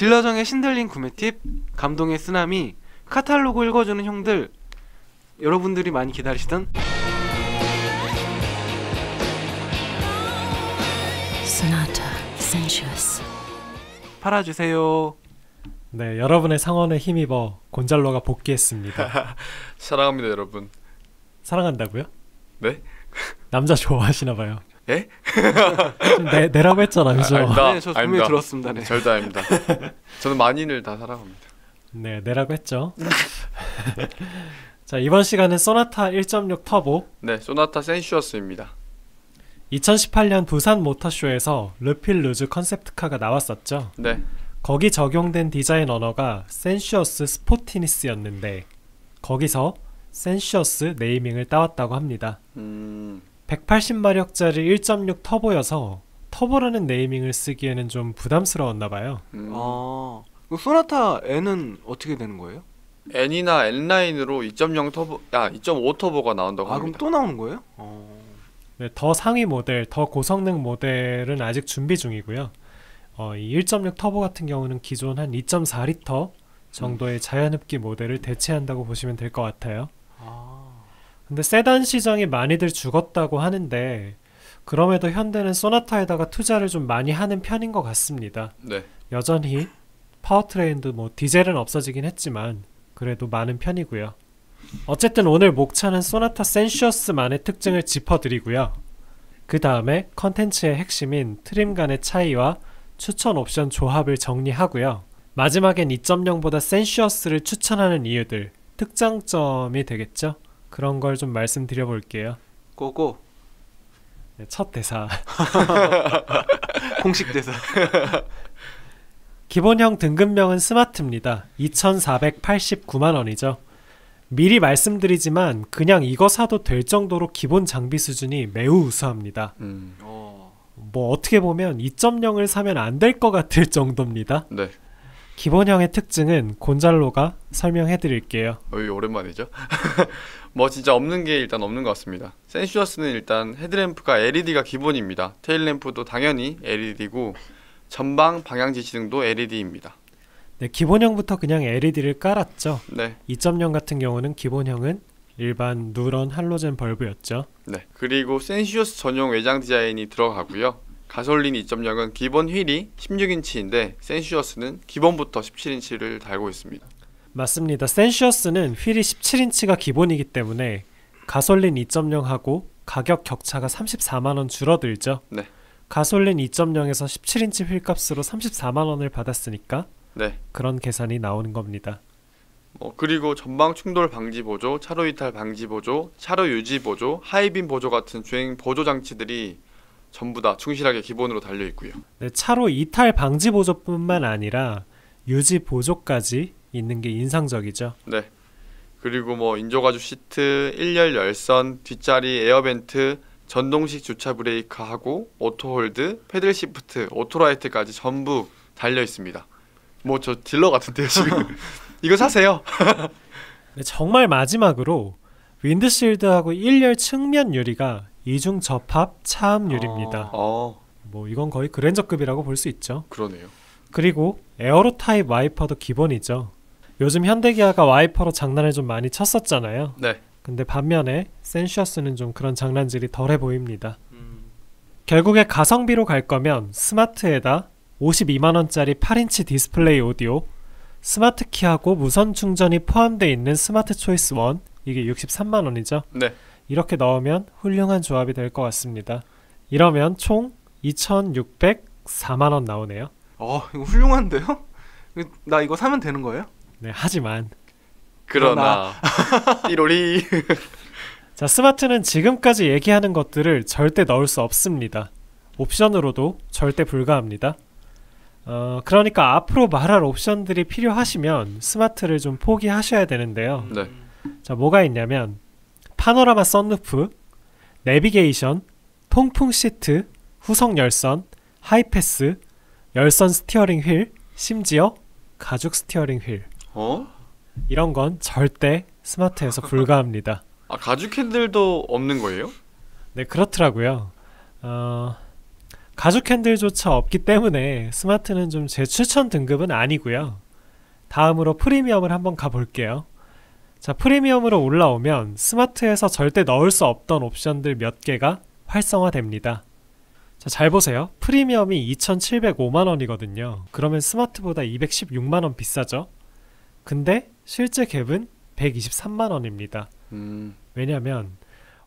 딜러정의 신들린 구매 팁, 감동의 쓰나미, 카탈로그 읽어주는 형들, 여러분들이 많이 기다리시던 Sonata Sensuous. 팔아주세요. 네, 여러분의 상원에 힘입어 곤잘로가 복귀했습니다. 사랑합니다 여러분. 사랑한다고요? 네? 남자 좋아하시나봐요. 예? 내라고 했잖아, 그죠? 아닙니다. 네, 저 분명히 아닙니다. 들었습니다. 네. 절대 아닙니다. 저는 만인을 다 사랑합니다. 네, 내라고 했죠. 자, 이번 시간은 소나타 1.6 터보. 네, 소나타 센슈어스입니다. 2018년 부산 모터쇼에서 르필 루즈 컨셉트카가 나왔었죠. 네. 거기 적용된 디자인 언어가 센슈어스 스포티니스였는데 거기서 센슈어스 네이밍을 따왔다고 합니다. 180마력짜리 1.6 터보여서 터보라는 네이밍을 쓰기에는 좀 부담스러웠나봐요. 아, 소나타 N은 어떻게 되는 거예요? N이나 N9으로 2.0 터보, 2.5 터보가 나온다고 아, 그럼 합니다. 또 나오는 거예요? 네, 더 상위 모델, 더 고성능 모델은 아직 준비 중이고요. 이 1.6 터보 같은 경우는 기존 한 2.4리터 정도의 자연흡기 모델을 대체한다고 보시면 될 것 같아요. 근데 세단 시장이 많이들 죽었다고 하는데 그럼에도 현대는 소나타에다가 투자를 좀 많이 하는 편인 것 같습니다. 네. 여전히 파워트레인도 뭐 디젤은 없어지긴 했지만 그래도 많은 편이고요. 어쨌든 오늘 목차는 소나타 센슈어스만의 특징을 짚어드리고요. 그 다음에 컨텐츠의 핵심인 트림 간의 차이와 추천 옵션 조합을 정리하고요. 마지막엔 2.0보다 센슈어스를 추천하는 이유들, 특장점이 되겠죠? 그런 걸 좀 말씀드려 볼게요. 고고. 네, 첫 대사. 공식 대사. 기본형 등급명은 스마트입니다. 2,489만원이죠. 미리 말씀드리지만 그냥 이거 사도 될 정도로 기본 장비 수준이 매우 우수합니다. 뭐 어떻게 보면 2.0을 사면 안 될 것 같을 정도입니다. 네. 기본형의 특징은 곤잘로가 설명해 드릴게요. 오랜만이죠? 뭐 진짜 없는 게 일단 없는 것 같습니다. 센슈어스는 일단 헤드램프가 LED가 기본입니다. 테일램프도 당연히 LED고 전방 방향 지시등도 LED입니다. 네, 기본형부터 그냥 LED를 깔았죠. 네. 2.0 같은 경우는 기본형은 일반 누런 할로젠 벌브였죠. 네. 그리고 센슈어스 전용 외장 디자인이 들어가고요. 가솔린 2.0은 기본 휠이 16인치인데 센슈어스는 기본부터 17인치를 달고 있습니다. 맞습니다. 센슈어스는 휠이 17인치가 기본이기 때문에 가솔린 2.0하고 가격 격차가 34만원 줄어들죠. 네. 가솔린 2.0에서 17인치 휠값으로 34만원을 받았으니까 네. 그런 계산이 나오는 겁니다. 그리고 전방 충돌 방지 보조, 차로 이탈 방지 보조, 차로 유지 보조, 하이빔 보조 같은 주행 보조 장치들이 전부 다 충실하게 기본으로 달려 있고요. 네, 차로 이탈 방지 보조뿐만 아니라 유지 보조까지 있는 게 인상적이죠. 네. 그리고 뭐 인조가죽 시트, 1열 열선, 뒷자리 에어벤트, 전동식 주차 브레이크하고 오토홀드, 패들 시프트, 오토라이트까지 전부 달려 있습니다. 뭐 저 딜러 같은데요 지금. 이거 사세요. 네, 정말 마지막으로 윈드실드하고 1열 측면 유리가 이중 접합 차음 유리입니다. 뭐 이건 거의 그랜저급이라고 볼 수 있죠. 그러네요. 그리고 에어로 타입 와이퍼도 기본이죠. 요즘 현대기아가 와이퍼로 장난을 좀 많이 쳤었잖아요. 네. 근데 반면에 센슈어스는 좀 그런 장난질이 덜해 보입니다. 결국에 가성비로 갈 거면 스마트에다 52만원짜리 8인치 디스플레이 오디오, 스마트 키하고 무선 충전이 포함되어 있는 스마트 초이스 1, 이게 63만원이죠. 네. 이렇게 넣으면 훌륭한 조합이 될 것 같습니다. 이러면 총 2,604만원 나오네요. 이거 훌륭한데요? 나 이거 사면 되는 거예요? 네, 하지만 그러나 띠로리. 자, 스마트는 지금까지 얘기하는 것들을 절대 넣을 수 없습니다. 옵션으로도 절대 불가합니다. 그러니까 앞으로 말할 옵션들이 필요하시면 스마트를 좀 포기하셔야 되는데요. 네. 자, 뭐가 있냐면 파노라마 썬루프, 내비게이션, 통풍 시트, 후속 열선, 하이패스, 열선 스티어링 휠, 심지어 가죽 스티어링 휠. 이런 건 절대 스마트에서 불가합니다. 가죽 핸들도 없는 거예요? 네, 그렇더라고요. 가죽 핸들조차 없기 때문에 스마트는 좀 제 추천 등급은 아니고요. 다음으로 프리미엄을 한번 가볼게요. 자, 프리미엄으로 올라오면 스마트에서 절대 넣을 수 없던 옵션들 몇 개가 활성화됩니다. 자, 잘 보세요. 프리미엄이 2,705만원이거든요. 그러면 스마트보다 216만원 비싸죠? 근데 실제 갭은 123만원입니다. 왜냐면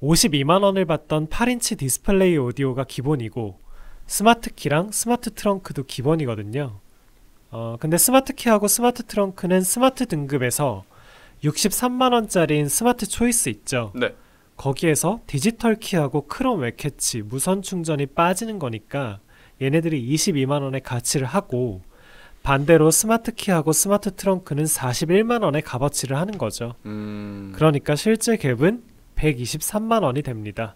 52만원을 받던 8인치 디스플레이 오디오가 기본이고 스마트 키랑 스마트 트렁크도 기본이거든요. 근데 스마트 키하고 스마트 트렁크는 스마트 등급에서 63만원짜리인 스마트 초이스 있죠? 네. 거기에서 디지털 키하고 크롬 웹캐치, 무선 충전이 빠지는 거니까 얘네들이 22만원의 가치를 하고 반대로 스마트 키하고 스마트 트렁크는 41만원의 값어치를 하는 거죠. 그러니까 실제 갭은 123만원이 됩니다.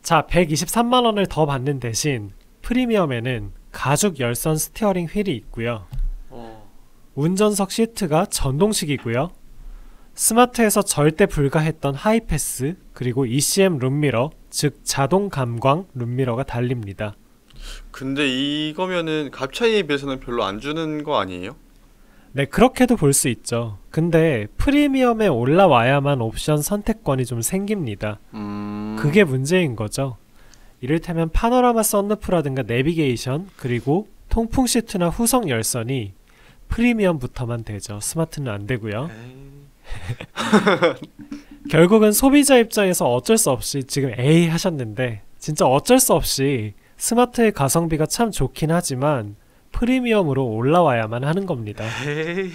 자, 123만원을 더 받는 대신 프리미엄에는 가죽 열선 스티어링 휠이 있고요. 운전석 시트가 전동식이고요. 스마트에서 절대 불가했던 하이패스 그리고 ECM 룸미러, 즉 자동 감광 룸미러가 달립니다. 근데 이거면은 값 차이에 비해서는 별로 안 주는 거 아니에요? 네, 그렇게도 볼 수 있죠. 근데 프리미엄에 올라와야만 옵션 선택권이 좀 생깁니다. 그게 문제인 거죠. 이를테면 파노라마 썬루프라든가 내비게이션 그리고 통풍 시트나 후석 열선이 프리미엄부터만 되죠. 스마트는 안 되고요. 결국은 소비자 입장에서 어쩔 수 없이 지금 에이 하셨는데 진짜 어쩔 수 없이 스마트의 가성비가 참 좋긴 하지만 프리미엄으로 올라와야만 하는 겁니다. 에이,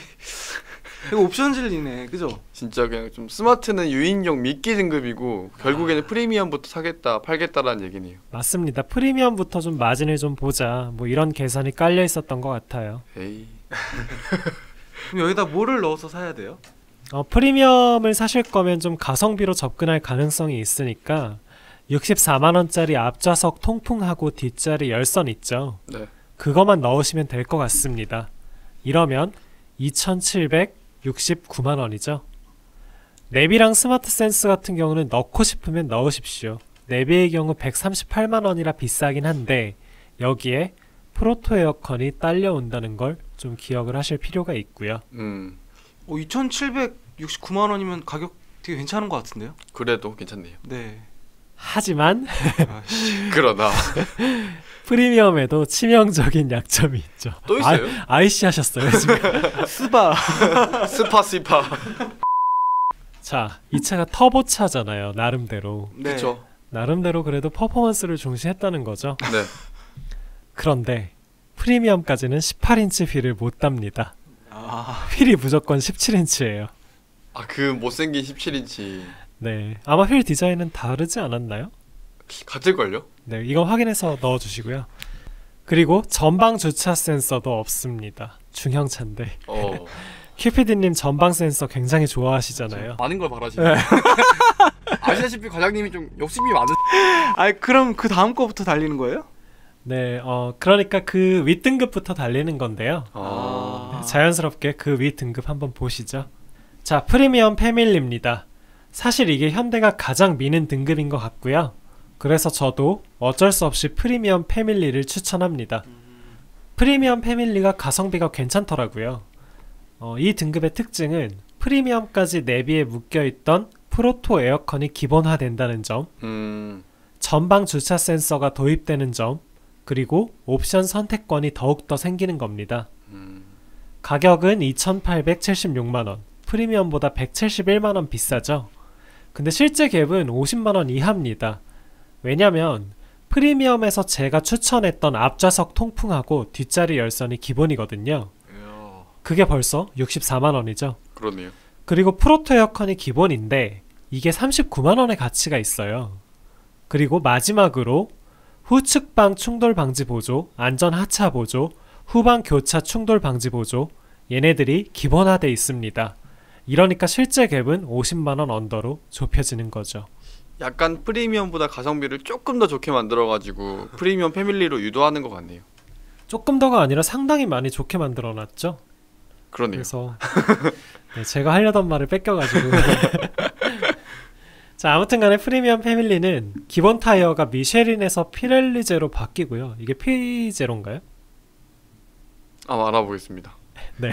이거 옵션 진리네, 그죠? 진짜 그냥 좀 스마트는 유인용 미끼 등급이고 결국에는 프리미엄부터 사겠다 팔겠다라는 얘기네요. 맞습니다. 프리미엄부터 좀 마진을 좀 보자 뭐 이런 계산이 깔려 있었던 것 같아요. 에이. 그럼 여기다 뭐를 넣어서 사야 돼요? 프리미엄을 사실 거면 좀 가성비로 접근할 가능성이 있으니까 64만원짜리 앞좌석 통풍하고 뒷자리 열선 있죠? 네. 그거만 넣으시면 될 것 같습니다. 이러면 2,769만원이죠. 내비랑 스마트 센스 같은 경우는 넣고 싶으면 넣으십시오. 내비의 경우 138만원이라 비싸긴 한데 여기에 프로토 에어컨이 딸려온다는 걸 좀 기억을 하실 필요가 있고요. 2,769만 원이면 가격 되게 괜찮은 것 같은데요? 그래도 괜찮네요. 네. 하지만 그러나 프리미엄에도 치명적인 약점이 있죠. 또 있어요? 아이씨 하셨어요 지금. 스바. 스파. 자, 이 차가 터보차잖아요. 나름대로. 네. 그렇죠. 나름대로 그래도 퍼포먼스를 중시했다는 거죠. 네. 그런데 프리미엄까지는 18인치 휠을 못 답니다. 휠이 무조건 17인치예요. 아, 그 못생긴 17인치. 네, 아마 휠 디자인은 다르지 않았나요? 같을걸요? 네, 이건 확인해서 넣어주시고요. 그리고 전방 주차 센서도 없습니다. 중형차인데. 큐피디님 전방 센서 굉장히 좋아하시잖아요. 많은 걸 바라시네. 아시다시피 과장님이 좀 욕심이 많으. 아, 그럼 그 다음 거부터 달리는 거예요? 네, 그러니까 그 윗등급부터 달리는 건데요. 네, 자연스럽게 그 윗등급 한번 보시죠. 자, 프리미엄 패밀리입니다. 사실 이게 현대가 가장 미는 등급인 것 같고요. 그래서 저도 어쩔 수 없이 프리미엄 패밀리를 추천합니다. 프리미엄 패밀리가 가성비가 괜찮더라고요. 이 등급의 특징은 프리미엄까지 내비에 묶여있던 프로토 에어컨이 기본화된다는 점, 전방 주차 센서가 도입되는 점, 그리고 옵션 선택권이 더욱더 생기는 겁니다. 가격은 2,876만원, 프리미엄보다 171만원 비싸죠. 근데 실제 갭은 50만원 이하입니다. 왜냐면 프리미엄에서 제가 추천했던 앞좌석 통풍하고 뒷자리 열선이 기본이거든요. 그게 벌써 64만원이죠. 그러네요. 그리고 프로토 에어컨이 기본인데 이게 39만원의 가치가 있어요. 그리고 마지막으로 후측방 충돌 방지 보조, 안전 하차 보조, 후방 교차 충돌 방지 보조, 얘네들이 기본화되어 있습니다. 이러니까 실제 갭은 50만원 언더로 좁혀지는 거죠. 약간 프리미엄보다 가성비를 조금 더 좋게 만들어가지고 프리미엄 패밀리로 유도하는 것 같네요. 조금 더가 아니라 상당히 많이 좋게 만들어놨죠. 그러네요. 그래서 네, 제가 하려던 말을 뺏겨가지고 자, 아무튼간에 프리미엄 패밀리는 기본 타이어가 미쉐린에서 피렐리제로 바뀌고요. 이게 피제로인가요? 알아보겠습니다. 네.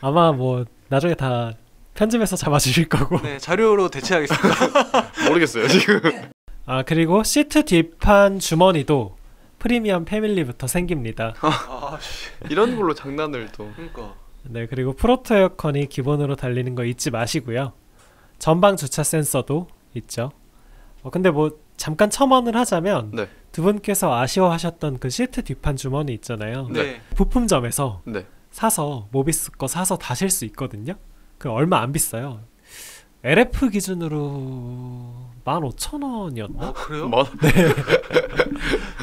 아마 뭐 나중에 다 편집해서 잡아주실 거고. 네, 자료로 대체하겠습니다. 모르겠어요 지금. 아, 그리고 시트 뒷판 주머니도 프리미엄 패밀리부터 생깁니다. 이런 걸로 장난을 또. 그러니까. 네, 그리고 프로토 에어컨이 기본으로 달리는 거 잊지 마시고요. 전방 주차 센서도 있죠. 근데 뭐 잠깐 첨언을 하자면 네. 두 분께서 아쉬워하셨던 그 시트 뒷판 주머니 있잖아요. 네. 부품점에서 네. 사서 모비스 거 사서 다실 수 있거든요. 그 얼마 안 비싸요. LF 기준으로 15,000원이었나? 그래요? 뭐?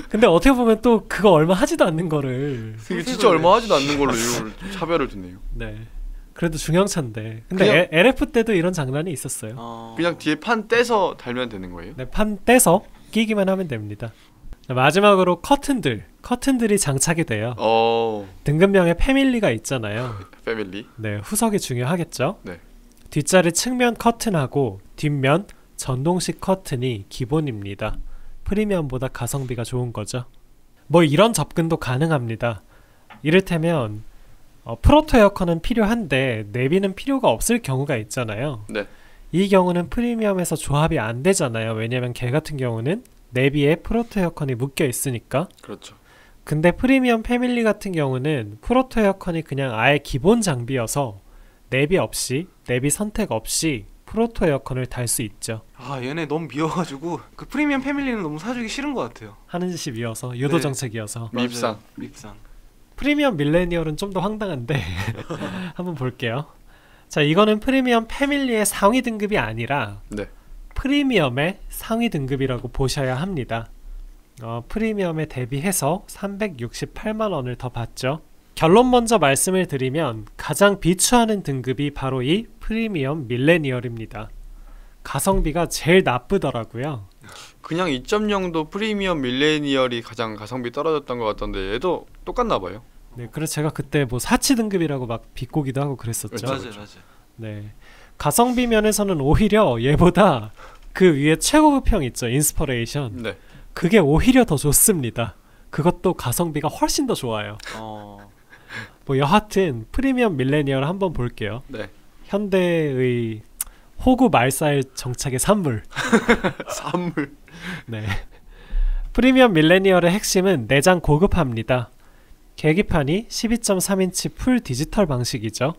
근데 어떻게 보면 또 그거 얼마 하지도 않는 거를 이게 진짜 얼마 하지도 않는 걸로 이걸 차별을 두네요. 네. 그래도 중형차인데. 근데 그냥- LF 때도 이런 장난이 있었어요. 그냥 뒤에 판 떼서 달면 되는 거예요? 네, 판 떼서 끼기만 하면 됩니다. 마지막으로 커튼들이 장착이 돼요. 등급명에 패밀리가 있잖아요. 패밀리. 네, 후석이 중요하겠죠. 네. 뒷자리 측면 커튼하고 뒷면 전동식 커튼이 기본입니다. 프리미엄보다 가성비가 좋은 거죠. 뭐 이런 접근도 가능합니다. 이를테면 프로토 에어컨은 필요한데 내비는 필요가 없을 경우가 있잖아요. 네. 이 경우는 프리미엄에서 조합이 안 되잖아요. 왜냐면 걔 같은 경우는 내비에 프로토 에어컨이 묶여 있으니까. 그렇죠. 근데 프리미엄 패밀리 같은 경우는 프로토 에어컨이 그냥 아예 기본 장비여서 내비 없이, 내비 선택 없이 프로토 에어컨을 달 수 있죠. 얘네 너무 미워가지고 그 프리미엄 패밀리는 너무 사주기 싫은 것 같아요. 하는 짓이 미어서, 유도 네. 정책이어서. 밉상. 맞아요. 밉상. 프리미엄 밀레니얼은 좀 더 황당한데 한번 볼게요. 자, 이거는 프리미엄 패밀리의 상위 등급이 아니라 네. 프리미엄의 상위 등급이라고 보셔야 합니다. 프리미엄에 대비해서 368만 원을 더 받죠. 결론 먼저 말씀을 드리면 가장 비추하는 등급이 바로 이 프리미엄 밀레니얼입니다. 가성비가 제일 나쁘더라고요. 그냥 2.0도 프리미엄 밀레니얼이 가장 가성비 떨어졌던 것 같던데 얘도 똑같나 봐요. 네, 그래서 제가 그때 뭐 사치 등급이라고 막 비꼬기도 하고 그랬었죠. 그렇죠. 맞아요. 네, 가성비 면에서는 오히려 얘보다 그 위에 최고급형 있죠, 인스퍼레이션. 네. 그게 오히려 더 좋습니다. 그것도 가성비가 훨씬 더 좋아요. 뭐 여하튼 프리미엄 밀레니얼 한번 볼게요. 네. 현대의 호구 말살 정착의 산물. 산물. 네. 프리미엄 밀레니얼의 핵심은 내장 고급화입니다. 계기판이 12.3인치 풀 디지털 방식이죠.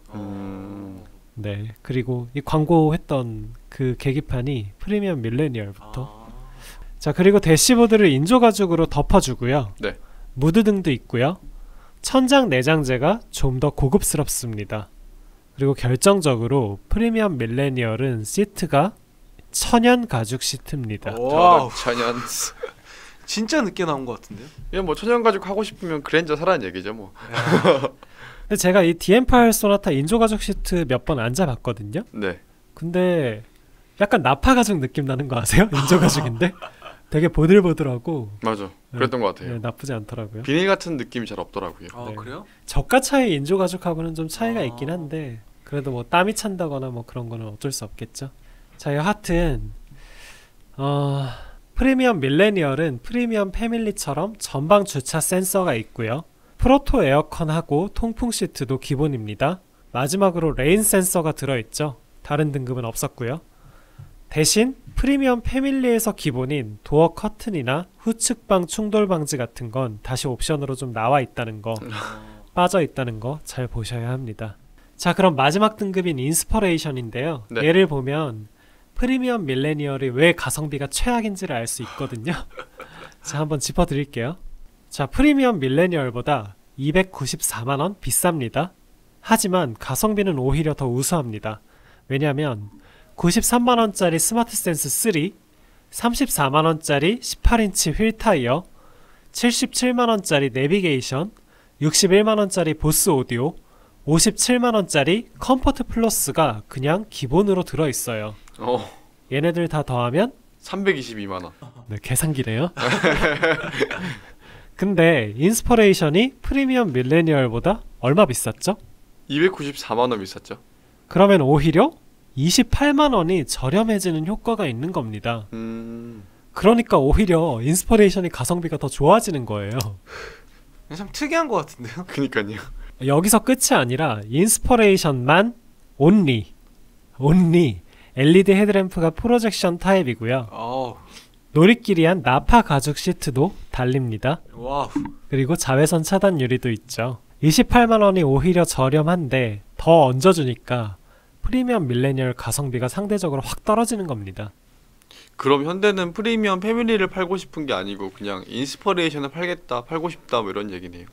네. 그리고 이 광고했던 그 계기판이 프리미엄 밀레니얼부터. 자, 그리고 대시보드를 인조 가죽으로 덮어주고요. 네. 무드등도 있고요. 천장 내장재가 좀 더 고급스럽습니다. 그리고 결정적으로 프리미엄 밀레니얼은 시트가 천연 가죽 시트입니다. 와우. 천연. 진짜 늦게 나온 것 같은데요? 이건 뭐 천연 가죽 하고 싶으면 그랜저 사라는 얘기죠 뭐. 근데 제가 이 DM8 소나타 인조 가죽 시트 몇 번 앉아봤거든요. 네. 근데 약간 나파 가죽 느낌 나는 거 아세요? 인조 가죽인데 되게 보들보들하고. 맞아. 그랬던 것 같아요. 네, 나쁘지 않더라고요. 비닐 같은 느낌이 잘 없더라고요. 네. 그래요? 저가 차이 인조 가죽하고는 좀 차이가 있긴 한데 그래도 뭐 땀이 찬다거나 뭐 그런 거는 어쩔 수 없겠죠. 자, 여하튼 프리미엄 밀레니얼은 프리미엄 패밀리처럼 전방 주차 센서가 있고요. 프로토 에어컨하고 통풍 시트도 기본입니다. 마지막으로 레인 센서가 들어있죠. 다른 등급은 없었고요. 대신 프리미엄 패밀리에서 기본인 도어 커튼이나 후측방 충돌 방지 같은 건 다시 옵션으로 좀 나와 있다는 거, 빠져 있다는 거 잘 보셔야 합니다. 자, 그럼 마지막 등급인 인스퍼레이션인데요. 네. 얘를 보면 프리미엄 밀레니얼이 왜 가성비가 최악인지를 알 수 있거든요. 자, 한번 짚어드릴게요. 자, 프리미엄 밀레니얼보다 294만원 비쌉니다. 하지만 가성비는 오히려 더 우수합니다. 왜냐하면 93만원짜리 스마트 센스 3, 34만원짜리 18인치 휠 타이어, 77만원짜리 내비게이션, 61만원짜리 보스 오디오, 57만원짜리 컴포트 플러스가 그냥 기본으로 들어있어요. 얘네들 다 더하면 322만원. 네, 계산기네요. 근데 인스퍼레이션이 프리미엄 밀레니얼보다 얼마 비쌌죠? 294만원 비쌌죠. 그러면 오히려 28만 원이 저렴해지는 효과가 있는 겁니다. 음. 그러니까 오히려 인스퍼레이션이 가성비가 더 좋아지는 거예요. 참 특이한 것 같은데요. 그니까요. 여기서 끝이 아니라 인스퍼레이션만 only LED 헤드램프가 프로젝션 타입이고요. 어우, 놀이끼리한 나파 가죽 시트도 달립니다. 와우. 그리고 자외선 차단 유리도 있죠. 28만 원이 오히려 저렴한데 더 얹어주니까 프리미엄 밀레니얼 가성비가 상대적으로 확 떨어지는 겁니다. 그럼 현대는 프리미엄 패밀리를 팔고 싶은 게 아니고 그냥 인스퍼레이션을 팔고 싶다 뭐 이런 얘기네요.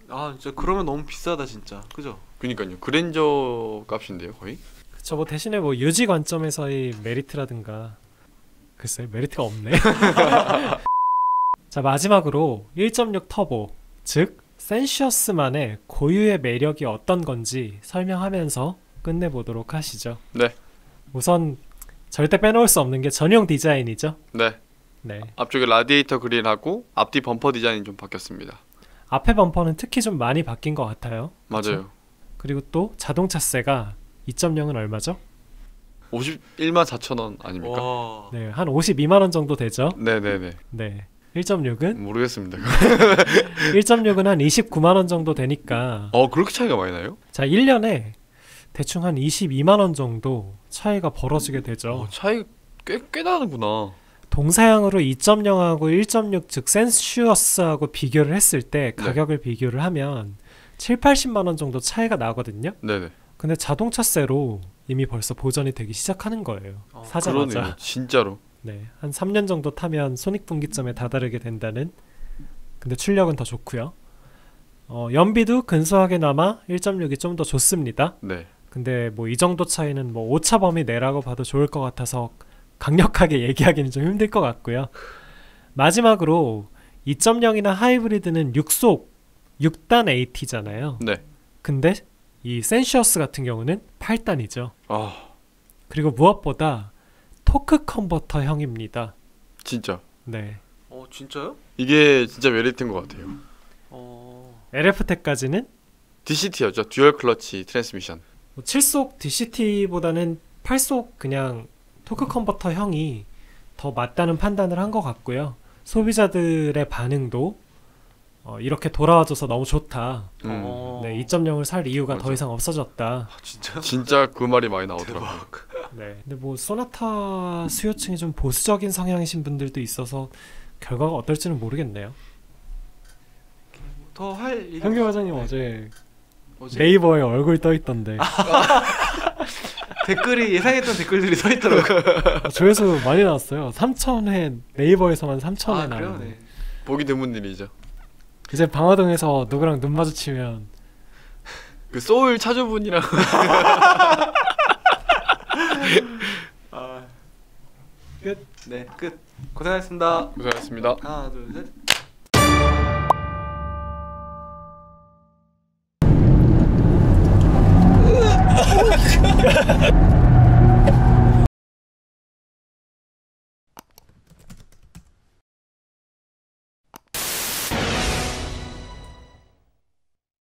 아 진짜 그러면 너무 비싸다 진짜. 그죠? 그니까요. 그랜저 값인데요 거의. 그쵸. 뭐 대신에 뭐 유지 관점에서의 메리트라든가 글쎄 메리트가 없네. 자 마지막으로 1.6 터보 즉 센시어스만의 고유의 매력이 어떤 건지 설명하면서 끝내보도록 하시죠. 네. 우선 절대 빼놓을 수 없는 게 전용 디자인이죠. 네. 네. 앞쪽에 라디에이터 그릴하고 앞뒤 범퍼 디자인이 좀 바뀌었습니다. 앞에 범퍼는 특히 좀 많이 바뀐 것 같아요. 맞아요. 그쵸? 그리고 또 자동차세가 2.0은 얼마죠? 51만 4천 원 아닙니까? 와. 네, 한 52만 원 정도 되죠. 네네네. 네. 1.6은 모르겠습니다. 1.6은 한 29만 원 정도 되니까 그렇게 차이가 많이 나요? 자, 1년에 대충 한 22만 원 정도 차이가 벌어지게 되죠. 차이 꽤 나는구나. 동사양으로 2.0하고 1.6 즉 센슈어스하고 비교를 했을 때 가격을 비교를 하면 7, 80만 원 정도 차이가 나거든요. 네네. 근데 자동차세로 이미 벌써 보전이 되기 시작하는 거예요. 사자마자. 그러네요. 진짜로. 네, 한 3년 정도 타면 손익분기점에 다다르게 된다는. 근데 출력은 더 좋고요. 연비도 근소하게나마 1.6이 좀 더 좋습니다. 네. 근데 뭐 이 정도 차이는 뭐 오차 범위 내라고 봐도 좋을 것 같아서 강력하게 얘기하기는 좀 힘들 것 같고요. 마지막으로 2.0이나 하이브리드는 6속 6단 AT잖아요. 네. 근데 이 센시어스 같은 경우는 8단이죠. 아 그리고 무엇보다 토크 컨버터형입니다. 진짜. 네. 진짜요? 이게 진짜 메리트인 것 같아요. LF텍까지는 DCT였죠. 듀얼 클러치 트랜스미션. 7속 DCT보다는 8속 그냥 토크 컨버터형이 더 맞다는 판단을 한 것 같고요. 소비자들의 반응도 이렇게 돌아와줘서 너무 좋다. 네, 2.0을 살 이유가 맞아. 더 이상 없어졌다. 진짜? 진짜 그 말이 많이 나오더라고요. 네. 근데 뭐 소나타 수요층이 좀 보수적인 성향이신 분들도 있어서 결과가 어떨지는 모르겠네요. 더 할 얘기 현규 과장님 어제 뭐지? 네이버에 얼굴 떠 있던데 댓글이 예상했던 댓글들이 서 있더라고요. 조회수 많이 나왔어요. 3,000회 네이버에서만 3,000회 아 그래요? 나왔네. 네. 보기 드문 일이죠. 이제 방화동에서 누구랑 눈 마주치면 그 소울 차주분이랑 끝. 네, 끝. 고생하셨습니다. 고생하셨습니다. 하나, 둘, 셋.